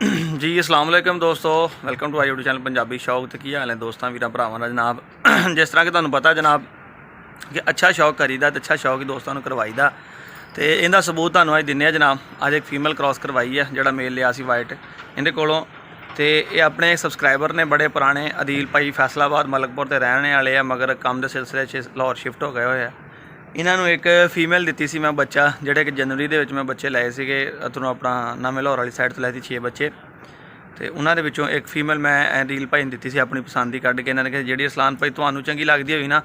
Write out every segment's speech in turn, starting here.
जी अस्सलाम वालेकुम दोस्तों, welcome to my YouTube channel Punjabi Shauq. तो की हाल है दोस्तों वीर भरावां दा जनाब। जिस तरह कि तुहानूं पता जनाब कि अच्छा शौक करीदा तो अच्छा शौक ही दोस्तों नूं करवाईदा। तो इहदा सबूत तुहानूं अज दिन्ने जनाब। अज एक फीमेल क्रॉस करवाई है जिहड़ा मेल लिया सी वाइट इहदे कोलों। तो ये अपने सबसक्राइबर ने बड़े पुराने अदील भाई फैसलाबाद मलकपुर के रहने वाले हैं, मगर काम के सिलसिले लाहौर शिफ्ट हो गए हुए हैं। इन्हों एक फीमेल दी सी मैं बच्चा जोड़े कि जनवरी के मैं बच्चे लाए थे उधरों अपना नवे लाहौर वाली साइड तो लाए थे 6 बच्चे। तो उन्होंने एक फीमेल मैं रील भाई ने दी सी अपनी पसंद की कढ़ के। इन्होंने कहा जी असलान भाई तुम्हें चंगी लगती हुई ना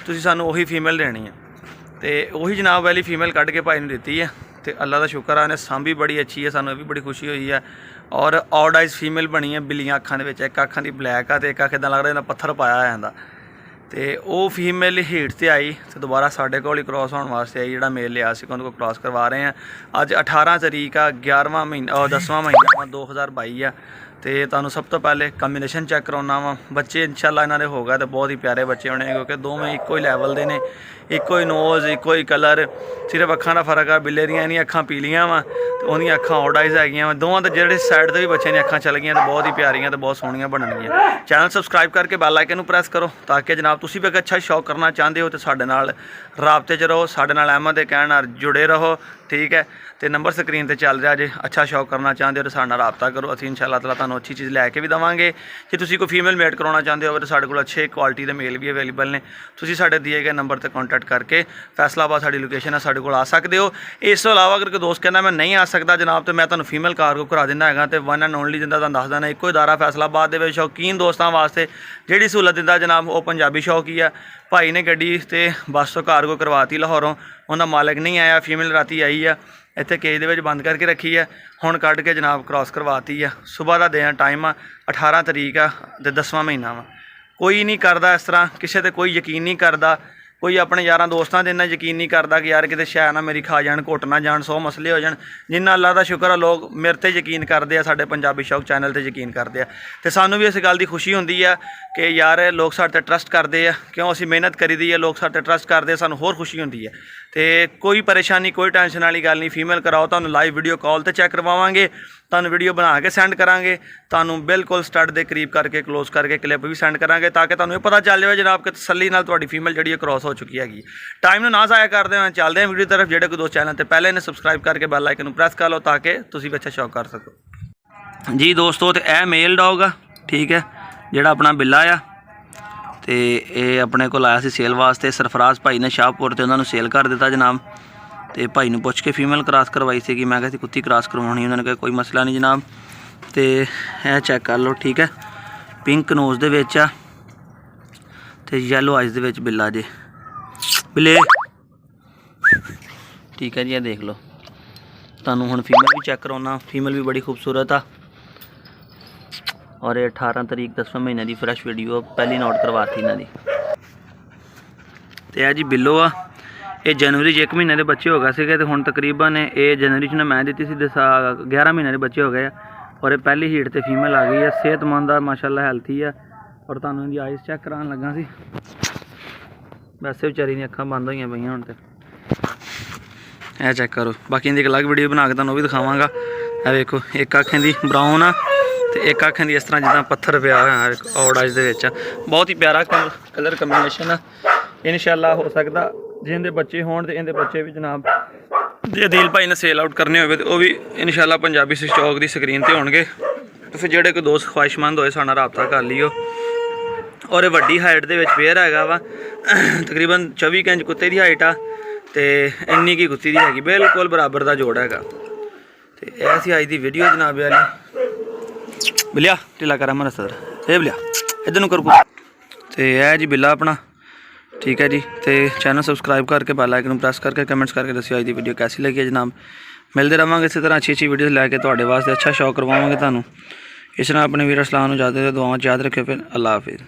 तुम सानू उही फीमेल देनी है। तो उही जनाब वाली फीमेल कढ़ के भाई ने दी है। तो अल्लाह का शुक्र है, इन्हें सांभी बड़ी अच्छी है, सानू भी बड़ी खुशी हुई है। और ऑड आइज फीमेल बनी है बिल्लियाँ अखां दे विच, एक अखां दी ब्लैक आ तो एक अख इदां लग रहा पत्थर पाया जाता। तो वो फीमेल हीट से आई तो दोबारा साढ़े को ही क्रॉस होने वास्ते आई। जो मेल लिया उन्होंने को क्रॉस करवा रहे हैं। अज 18 तरीक आ 11वां महीना और 10वां महीना 2022 है। तो तुहानूं सब तो पहले कॉम्बीनेशन चैक कराउना वा। बच्चे इंशाअल्लाह इन्होंने हो गए तो बहुत ही प्यारे बच्चे होने, क्योंकि दोवें इक्को ही लैवल के ने, इक्को ही नोज़ इक्को ही कलर, सिर्फ अखां का फर्क है। बिल्ले दियां इन्नियां अखां पीलियां वा तो उहदियां अखां ऑड आइज हैगियां वा। दोवां तो जेहड़े साइड से भी बच्चे ने अखां चल गई तो बहुत ही प्यारियां तो बहुत सोहणियां बननगियां। चैनल सबसक्राइब करके बैल आइकन नूं प्रेस करो ताकि जनाब तुसीं भी अगर अच्छा शौक करना चाहते हो तो साडे नाल राबते च रहो, साडे नाल अहमद दे कहण नाल जुड़े रहो, ठीक है। तो नंबर स्क्रीन पर चल रहा जे। अच्छा शौक करना चाहते हो तो साडे नाल राबता करो, असीं इंशाअल्लाह ताला तुहानूं अच्छी चीज़ लैके भी देवांगे। जे तुसीं कोई फीमेल मेट करवाउणा चाहते हो तो साडे कोल अच्छे क्वालिटी के मेल भी अवेलेबल ने। तुसीं साडे दिए गए नंबर पर कॉन्टैक्ट करके फैसलाबाद साडी लोकेशन है साडे कोल आ सकते हो। इस तो अलावा अगर कोई दोस्त कहना मैं नहीं आ सकता जनाब तो मैं तुहानूं फीमेल कार्गो करा दिंदा हैगा। तो वन एंड ओनली जिंदा तुहानूं दस देना एको इदारा फैसलाबाद दे विच शौकीन दोस्तों वास्ते जिहड़ी सहूलत दिंदा जनाब वो पंजाबी शौक ही है। भाई ने गड्डी ते बस तो कार्गो करवाती लाहौरों, उनका मालिक नहीं आया, फीमेल राती आई है इत्थे केज दे विच बंद करके रखी है, हुण कढ़ के जनाब क्रॉस करवाती है। सुबह का दिन टाइम आ 18 तरीक आ तो 10वां महीना वा। कोई नहीं करता इस तरह, किसी ते कोई यकीन नहीं करता, कोई अपने यारां दोस्तां दे इन्ना यकीन नहीं करता कि यार किते शै ना मेरी खा जाण, घुट ना जाण, 100 मसले हो जाण। जिन्ना अल्लाह का शुक्र है लोग मेरे ते यकीन करते हैं, साडे पंजाबी शौक चैनल ते यकीन करते हैं। तो सानू भी इस गल की खुशी होंदी है कि यार लोग साडे ते ट्रस्ट करते हैं, क्यों असीं मेहनत करी दी है, लोग साडे ते ट्रस्ट करते हैं, सानू होर खुशी होंदी है। तो कोई परेशानी कोई टेंशन वाली गल नहीं, फीमेल कराओ तुहानूं लाइव वीडियो कॉल ते चैक करवावांगे, तुहानूं वीडियो बना के सेंड करांगे, तुहानूं बिल्कुल स्टड के करीब करके क्लोज करके क्लिप भी सेंड करांगे ताकि तुहानूं पता चल जाए जनाब कि तसल्ली नाल तुहाडी फीमेल जिहड़ी क्रॉस हो चुकी हैगी। टाइम ना जाया करते हैं, चलते हैं वीडियो तरफ। जेडे कोई दोस्त चैनल पर पहले ने सबसक्राइब करके बैल आइकन नूं प्रेस कर लो ताकि तुसीं भी अच्छा शौक कर सको। जी दोस्तों, तो यह मेल डॉग आ, ठीक है, जिहड़ा अपना बिल्ला आ। तो ये अपने को आया सी सेल वास्ते, सरफराज भाई ने शाहपुर तो उन्होंने सेल कर दिता जनाब। तो भाई ने पुछ के फीमेल क्रॉस करवाई सी कि मैं कहती कुत्ती क्रॉस करवानी, उन्होंने कहा कोई मसला नहीं जनाब। तो यह चेक कर लो, ठीक है, पिंक नोज़ दे विच आ ते येलो आइज दे विच बिल्ला जे बिल्ले, ठीक है जी। यह देख लो, तुहानूं हुण फीमेल भी चेक करवाना, फीमेल भी बड़ी खूबसूरत आ। और ये 18 तरीक 10वें महीने की फ्रैश वीडियो पहली नोट करवाती इन्हों की। तो यह जी बिल्लो आ, ये जनवरी 1 महीने के बच्चे हो गए थे, तो हुण तकरीबन ये जनवरी ने मैं दी सी 11 महीने के बच्चे हो गए। और ये पहली हीट तो फीमेल आ गई है, सेहतमंद आ माशाअल्लाह, हैल्थी है। और तुहानूं इहदी आइस चेक करान लगा सी, वैसे बेचारी दी अखां बंद होईयां पईयां हुण। तो यह चेक करो, बाकी इहदी एक अलग वीडियो बना के तुहानूं भी दिखावांगा। यह देखो, एक अख इहदी ब्राउन आ तो एक अख इहदी इस तरह जिद्दां पत्थर पिया होया ऑड आइज दे विच। बहुत ही प्यारा कलर कम्बीनेशन है। इंशाअल्लाह हो सकता जे इहदे बच्चे होण ते इहदे बच्चे भी जनाब जे अदील भाई ने सेल आउट करने होवे तो वह भी इंशाअल्लाह पंजाबी स्टॉक की स्क्रीन पर होणगे। तो फिर जेडे कोई दोस्त ख्वाहिशमंद होए साडे नाल राबता कर लियो। और वड्डी हाइट दे विच पेयर हैगा वा, तकरीबन 24 इंच कुत्ते की हाइट आ तो इन्नी की कुत्ती दी हैगी, बिल्कुल बराबर का जोड़ हैगा। तो ऐसी अज की वीडियो जनाब वाली। बिलिया ढिला करा मेरा सर, ए बिलिया इधर नूं कर। तो यह जी बिल्ला अपना, ठीक है जी। तो चैनल सबसक्राइब करके बैल आइकन प्रेस करके कमेंट्स करके दस्सियो अज की वीडियो कैसी लगी है जनाब। मिलते रहेंगे इसी तरह अच्छी वीडियो लैके तुहाडे वास्ते अच्छा शौक करवावांगे तुहानूं। इस तरह अपने वीर असलाम नूं इजाज़त दे, दुआवां याद रखियो। फिर अल्लाह हाफिज़।